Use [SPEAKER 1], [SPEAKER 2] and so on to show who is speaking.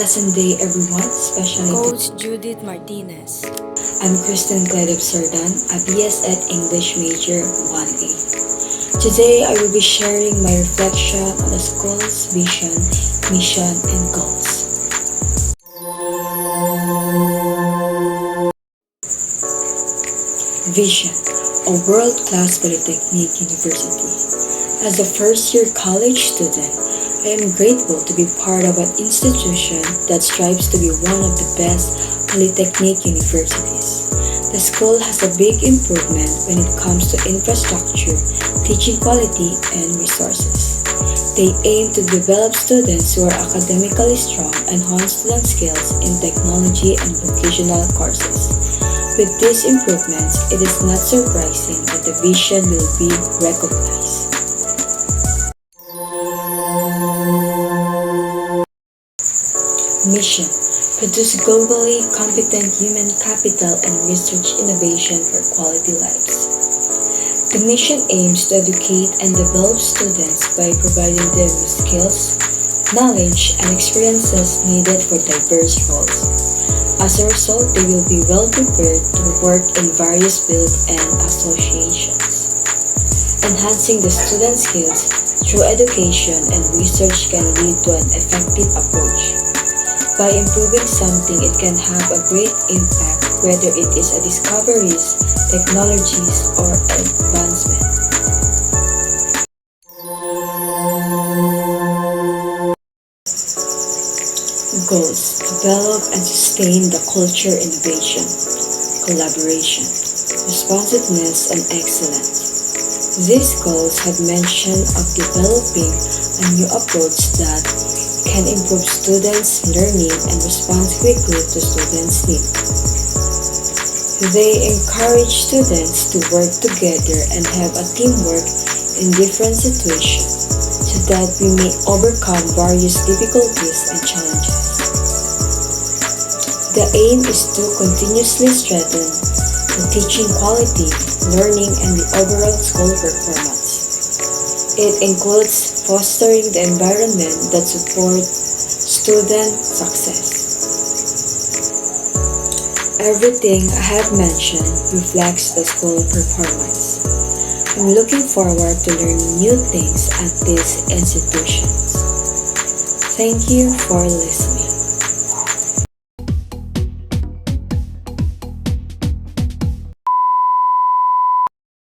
[SPEAKER 1] pleasant day, everyone, especially
[SPEAKER 2] Coach Judith Martinez.
[SPEAKER 1] I'm Kristen Gledeb Sardan, a BS Ed English major 1A. Today, I will be sharing my reflection on the school's vision, mission, and goals. Vision, a world-class polytechnic university. As a first-year college student, I am grateful to be part of an institution that strives to be one of the best polytechnic universities. The school has a big improvement when it comes to infrastructure, teaching quality, and resources. They aim to develop students who are academically strong and hone student skills in technology and vocational courses. With these improvements, it is not surprising that the vision will be recognized. Mission: produce globally competent human capital and research innovation for quality lives. The mission aims to educate and develop students by providing them with skills, knowledge, and experiences needed for diverse roles. As a result, they will be well prepared to work in various fields and associations. Enhancing the student skills through education and research can lead to an effective approach. By improving something, it can have a great impact, whether it is a discoveries, technologies, or advancement. Goals: develop and sustain the culture innovation, collaboration, responsiveness, and excellence. These goals have mention of developing a new approach that can improve students' learning and respond quickly to students' needs. They encourage students to work together and have a teamwork in different situations so that we may overcome various difficulties and challenges. The aim is to continuously strengthen the teaching quality, learning, and the overall school performance. It includes fostering the environment that supports student success. Everything I have mentioned reflects the school performance. I'm looking forward to learning new things at these institutions. Thank you for listening.